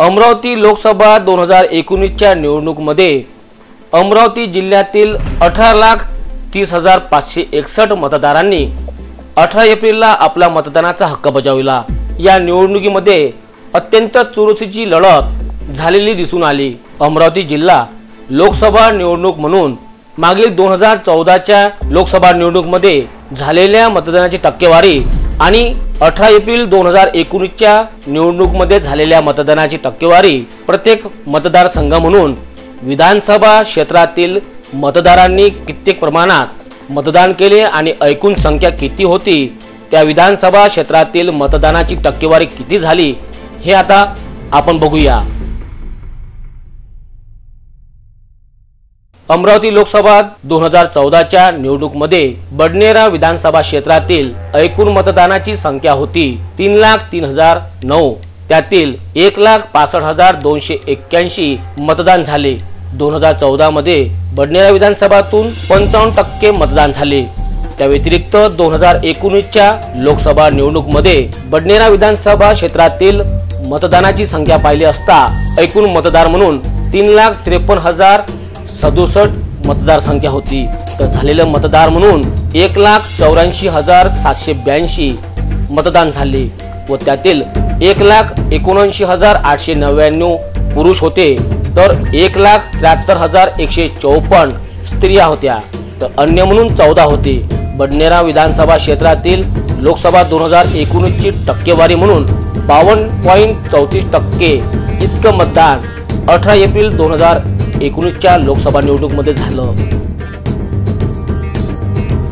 अमरावती लोकसभा 2019च्या निवडणुकीमध्ये अमरावती जिल्ह्यातील 18,30,561 मतदारांनी 18 एप्रिलला आपला मतदानाचा हक्क बजावला। या निवडणुकीमध्ये अत्यंत चुरशीची लढत झालेली दिसून आली। अमरावती जिल्हा लोकसभा निवडणूक म्हणून मागील 2014च्या लोकसभा निवडणुकीमध्ये झालेल्या मतदानाची टक्केवारी आणि 18 एप्रिल 2019च्या निवडणुकीमध्ये झालेल्या मतदानाची टक्केवारी प्रत्येक मतदारसंघ म्हणून विधानसभा क्षेत्रातील मतदारांनी किती प्रमाणात मतदान केले आणि एकूण संख्या किती होती, त्या विधानसभा क्षेत्रातील मतदानाची टक्केवारी किती झाली हे आता आपण बघूया। अमरावती लोकसभा 2014च्या निवडणुकीमध्ये बडनेरा विधानसभा क्षेत्रातील एकूण मतदानाची संख्या होती 3,03,009। त्यातील 1,65,281 मतदान झाले। 2014 मध्ये बडनेरा विधानसभातून 55% मतदान झाले। त्या व्यतिरिक्त 2019च्या लोकसभा निवडणुकीमध्ये बडनेरा विधानसभा क्षेत्रातील मतदानाची संख्या पाहिली असता एकूण मतदार म्हणून 3,53,067 मतदारसंख्या होती। तर झालेले मतदार म्हणून 1,84,782 मतदान झाले व त्यातील 1,79,899 पुरुष होते तर 1,73,154 स्त्रिया होत्या। तर अन्य म्हणून 14 होते। बडनेरा विधानसभा क्षेत्रातील लोकसभा 2019ची टक्केवारी म्हणून 52.34% इतकं मतदान 18 एप्रिल 2019च्या लोकसभा निवडणुकीमध्ये झालं।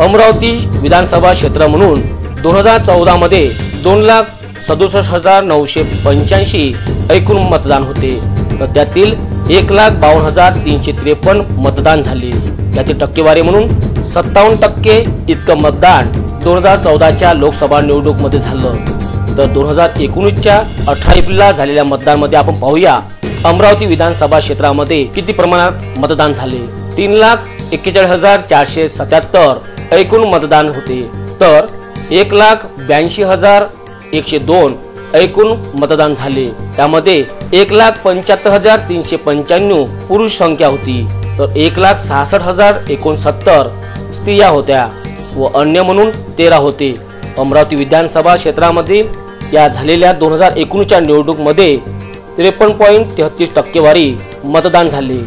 अमरावती विधानसभा क्षेत्र म्हणून 2014 मध्ये 2,67,985 एकूण मतदान होते तर त्यातील 1,52,353 मतदान झाले। त्यातील टक्केवारी म्हणून 57% इतकं मतदान 2014च्या लोकसभा निवडणुकीमध्ये झालं। तर 2019च्या 18 एप्रिलला झालेल्या मतदानामध्ये आपण पाहूया अमरावती विधानसभा क्षेत्रामध्ये किती प्रमाणात मतदान झाले। 3,41,477 एकूण मतदान होते तर 1,82,102 एकूण मतदान झाले। त्यामध्ये 1,75,395 पुरुष संख्या होती तर 1,66,069 स्त्रिया होत्या व अन्य म्हणून 13 होते। अमरावती विधानसभा क्षेत्रामध्ये या झालेल्या 2019च्या निवडणुकीमध्ये 53.33% टक्केवारी मतदान झाले।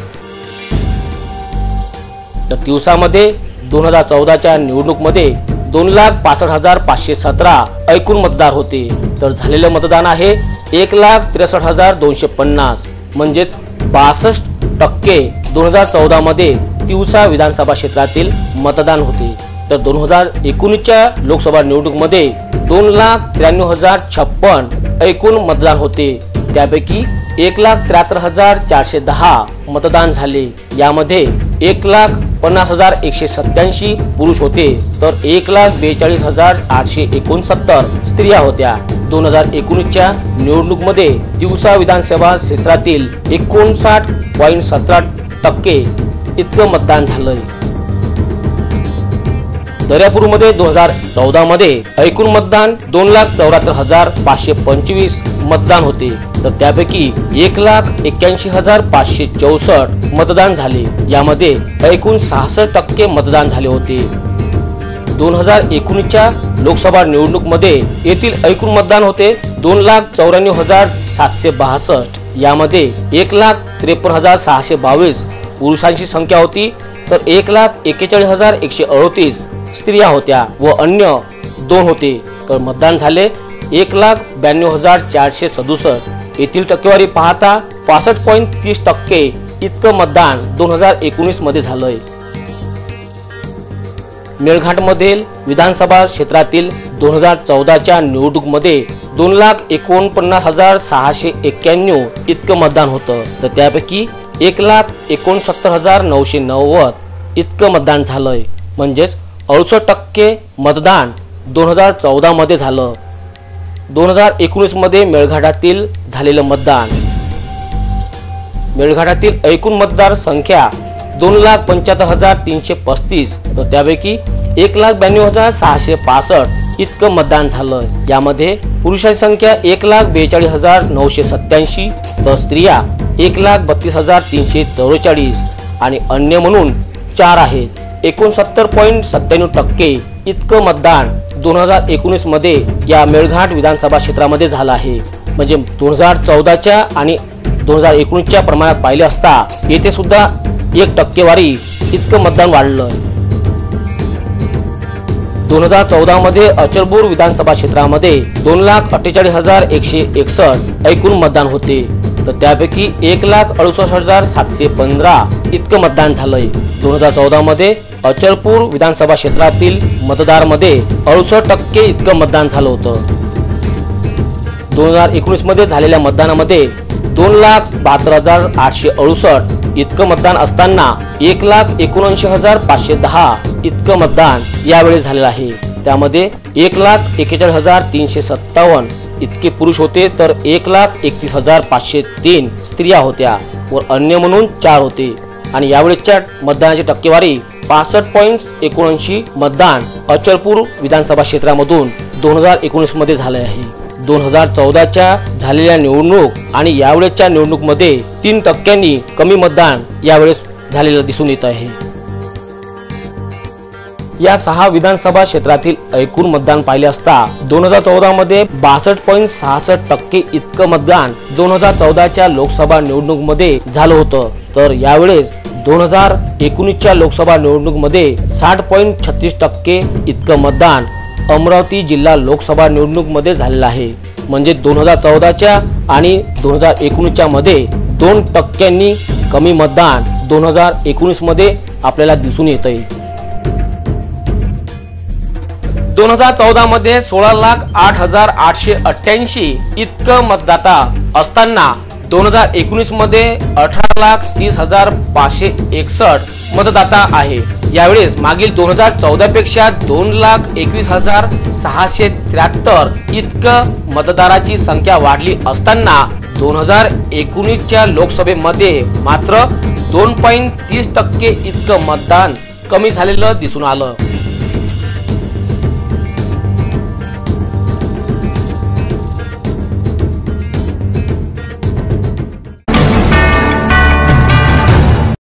तर दिवसामध्ये 2014च्या निवडणुकीमध्ये 2,65,517 एकूण मतदार होते तर झालेले मतदान आहे 1,63,250 म्हणजेच 62% 2014 मध्ये तिवसा विधानसभा क्षेत्रातील मतदान होते। तर 2019च्या लोकसभा निवडणुकीमध्ये 2,93,056 एकूण मतदान होते। त्यापैकी 1,73,410 मतदान झाले। यामध्ये 1,50,187 पुरुष होते तर 1,42,869 स्त्रिया होत्या। 2019च्या निवडणुकीमध्ये तिवसा विधानसभा क्षेत्रातील 59.17% इतकं मतदान झालंय। दर्यापूरमध्ये 2014 मध्ये एकूण मतदान 2,74,525 मतदान होते तर त्यापैकी 1,81,564 मतदान झाले। यामध्ये एकूण 66% मतदान झाले होते। 2019च्या लोकसभा निवडणुकीमध्ये येथील एकूण मतदान होते 2,94,762। यामध्ये 1,53,622 पुरुषांची संख्या होती तर 1,41,138 स्त्रिया होत्या व अन्य 2 होते। तर मतदान झाले 1,92,467। येथील टक्केवारी पाहता 65.30% इतकं मतदान 2019 मध्ये झालंय। मेळघाटमधील विधानसभा क्षेत्रातील 2014च्या निवडणुकीमध्ये 2,49,691 इतकं मतदान होतं तर त्यापैकी 1,69,990 इतकं मतदान झालंय म्हणजेच 68% मतदान 2014 मध्ये झालं। 2019 मध्ये मेळघाटातील झालेलं मतदान, मेळघाटातील एकूण मतदार संख्या 2,75,335 तर त्यापैकी 1,92,665 इतकं मतदान झालं। यामध्ये पुरुषांची संख्या 1,42,987 तर स्त्रिया 1,32,344 आणि अन्य म्हणून 4 आहेत. 69.97% इतकं मतदान 2019 मध्ये या मेळघाट विधानसभा क्षेत्रामध्ये झालं आहे. म्हणजे 2014च्या आणि 2019च्या प्रमाणात पाहिले असता येथे सुद्धा 1% इतकं मतदान वाढलं. 2014 मध्ये अचलपूर विधानसभा क्षेत्रामध्ये 2,48,161 एकूण मतदान होते. तर त्यापैकी 1,68,715 इतकं मतदान झालंय. 2014 मध्ये अचलपूर विधानसभा क्षेत्रातील मतदारांमध्ये 68% इतकं मतदान झालं होतं. 2019 मध्ये झालेल्या मतदानामध्ये 2,72,868 इतकं मतदान असताना 1,79,510 इतकं मतदान यावेळी झालेलं आहे. त्यामध्ये 1,41,357 इतके पुरुष होते तर 1,31,503 स्त्रिया होत्या व अन्य म्हणून 4 होते. आणि यावेळेच्या मतदानाची टक्केवारी 65.79 मतदान अचलपूर विधानसभा क्षेत्रामधून 2019 मध्ये झाले आहे. 2014च्या झालेल्या निवडणूक आणि यावेळेच्या निवडणूकमध्ये 3% कमी मतदान यावेळेस झालेलं दिसून येत आहे. या 6 विधानसभा क्षेत्रातील एकूण मतदान पाहिले असता 2014 मध्ये 62.66% इतकं मतदान 2014च्या लोकसभा निवडणूक मध्ये झालं होतं. तर यावेळेस 2019च्या लोकसभा निवडणूक मध्ये 60.36% इतकं मतदान अमरावती जिल्हा लोकसभा निवडणूक मध्ये झालेलं आहे. म्हणजे 2014च्या आणि 2019च्या मध्ये 2% कमी मतदान 2019 मध्ये आपल्याला दिसून येतंय. 2014 मध्ये 16,08,888 इतकं मतदाता असताना 2019 मध्ये 18,30,561 मतदाता आहे. यावेळेस मागील 2014 पेक्षा 2,21,673 इतकं मतदाराची संख्या वाढली असताना 2019च्या लोकसभेमध्ये मात्र 2.30% इतकं मतदान कमी झालेलं दिसून आलं.